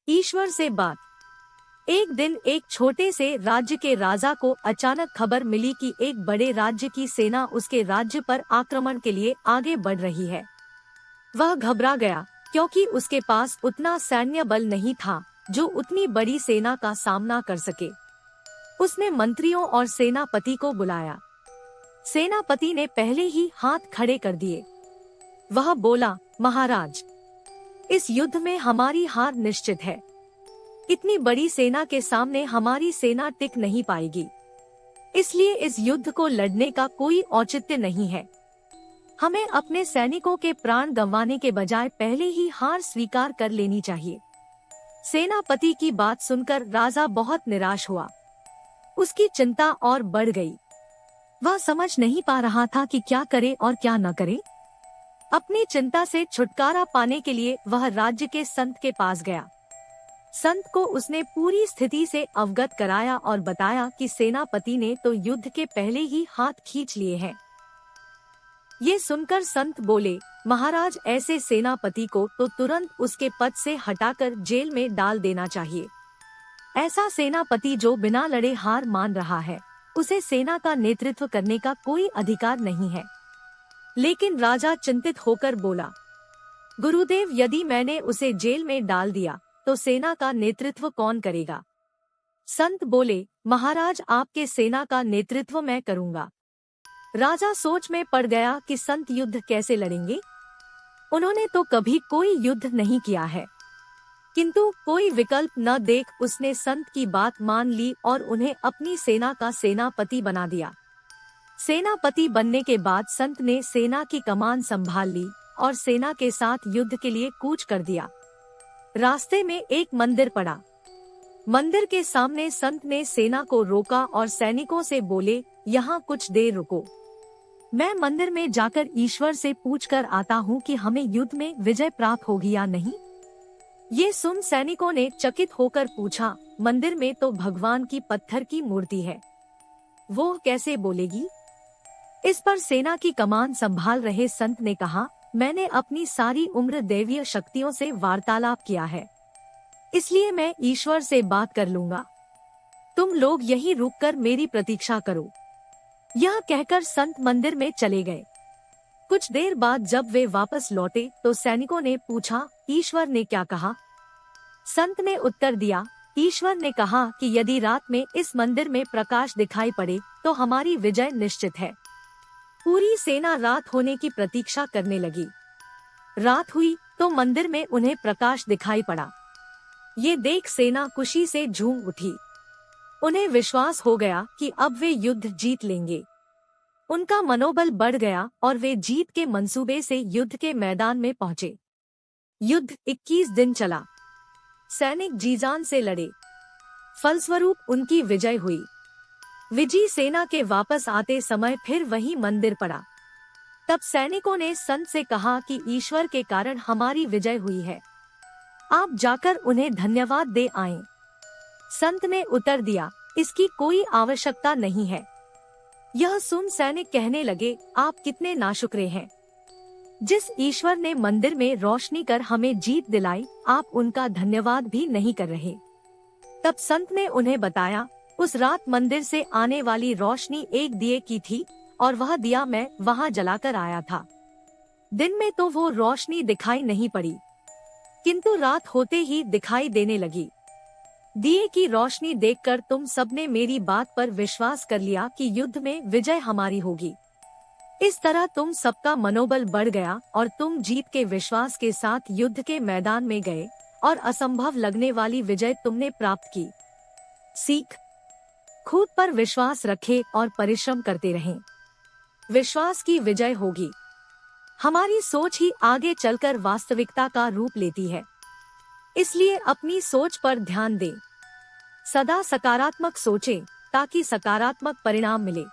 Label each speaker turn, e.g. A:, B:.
A: ईश्वर से बात। एक दिन एक छोटे से राज्य के राजा को अचानक खबर मिली कि एक बड़े राज्य की सेना उसके राज्य पर आक्रमण के लिए आगे बढ़ रही है। वह घबरा गया क्योंकि उसके पास उतना सैन्य बल नहीं था जो उतनी बड़ी सेना का सामना कर सके। उसने मंत्रियों और सेनापति को बुलाया। सेनापति ने पहले ही हाथ खड़े कर दिए। वह बोला, महाराज, इस युद्ध में हमारी हार निश्चित है। इतनी बड़ी सेना के सामने हमारी सेना टिक नहीं पाएगी, इसलिए इस युद्ध को लड़ने का कोई औचित्य नहीं है। हमें अपने सैनिकों के प्राण गंवाने के बजाय पहले ही हार स्वीकार कर लेनी चाहिए। सेनापति की बात सुनकर राजा बहुत निराश हुआ। उसकी चिंता और बढ़ गई। वह समझ नहीं पा रहा था कि क्या करे और क्या न करे। अपनी चिंता से छुटकारा पाने के लिए वह राज्य के संत के पास गया। संत को उसने पूरी स्थिति से अवगत कराया और बताया कि सेनापति ने तो युद्ध के पहले ही हाथ खींच लिए हैं। ये सुनकर संत बोले, महाराज, ऐसे सेनापति को तो तुरंत उसके पद से हटाकर जेल में डाल देना चाहिए। ऐसा सेनापति जो बिना लड़े हार मान रहा है, उसे सेना का नेतृत्व करने का कोई अधिकार नहीं है। लेकिन राजा चिंतित होकर बोला, गुरुदेव, यदि मैंने उसे जेल में डाल दिया तो सेना का नेतृत्व कौन करेगा? संत बोले, महाराज, आपके सेना का नेतृत्व मैं करूंगा। राजा सोच में पड़ गया कि संत युद्ध कैसे लड़ेंगे। उन्होंने तो कभी कोई युद्ध नहीं किया है, किंतु कोई विकल्प न देख उसने संत की बात मान ली और उन्हें अपनी सेना का सेनापति बना दिया। सेनापति बनने के बाद संत ने सेना की कमान संभाल ली और सेना के साथ युद्ध के लिए कूच कर दिया। रास्ते में एक मंदिर पड़ा। मंदिर के सामने संत ने सेना को रोका और सैनिकों से बोले, यहाँ कुछ देर रुको। मैं मंदिर में जाकर ईश्वर से पूछकर आता हूँ कि हमें युद्ध में विजय प्राप्त होगी या नहीं। ये सुन सैनिकों ने चकित होकर पूछा, मंदिर में तो भगवान की पत्थर की मूर्ति है, वो कैसे बोलेगी? इस पर सेना की कमान संभाल रहे संत ने कहा, मैंने अपनी सारी उम्र दैवीय शक्तियों से वार्तालाप किया है, इसलिए मैं ईश्वर से बात कर लूंगा। तुम लोग यहीं रुककर मेरी प्रतीक्षा करो। यह कहकर संत मंदिर में चले गए। कुछ देर बाद जब वे वापस लौटे तो सैनिकों ने पूछा, ईश्वर ने क्या कहा? संत ने उत्तर दिया, ईश्वर ने कहा कि यदि रात में इस मंदिर में प्रकाश दिखाई पड़े तो हमारी विजय निश्चित है। पूरी सेना रात होने की प्रतीक्षा करने लगी। रात हुई तो मंदिर में उन्हें प्रकाश दिखाई पड़ा। ये देख सेना खुशी से झूम उठी। उन्हें विश्वास हो गया कि अब वे युद्ध जीत लेंगे। उनका मनोबल बढ़ गया और वे जीत के मंसूबे से युद्ध के मैदान में पहुंचे। युद्ध 21 दिन चला। सैनिक जीजान से लड़े। फलस्वरूप उनकी विजय हुई। विजयी सेना के वापस आते समय फिर वही मंदिर पड़ा। तब सैनिकों ने संत से कहा कि ईश्वर के कारण हमारी विजय हुई है, आप जाकर उन्हें धन्यवाद दे आएं। संत ने उत्तर दिया, इसकी कोई आवश्यकता नहीं है। यह सुन सैनिक कहने लगे, आप कितने नाशुक्रे हैं। जिस ईश्वर ने मंदिर में रोशनी कर हमें जीत दिलाई, आप उनका धन्यवाद भी नहीं कर रहे। तब संत ने उन्हें बताया, उस रात मंदिर से आने वाली रोशनी एक दिए की थी और वह दिया मैं वहां जलाकर आया था। दिन में तो वो रोशनी दिखाई नहीं पड़ी, किंतु रात होते ही दिखाई देने लगी। दिए की रोशनी देखकर तुम सबने मेरी बात पर विश्वास कर लिया कि युद्ध में विजय हमारी होगी। इस तरह तुम सबका मनोबल बढ़ गया और तुम जीत के विश्वास के साथ युद्ध के मैदान में गए और असंभव लगने वाली विजय तुमने प्राप्त की। सीख, खुद पर विश्वास रखें और परिश्रम करते रहें। विश्वास की विजय होगी। हमारी सोच ही आगे चलकर वास्तविकता का रूप लेती है, इसलिए अपनी सोच पर ध्यान दें। सदा सकारात्मक सोचें ताकि सकारात्मक परिणाम मिले।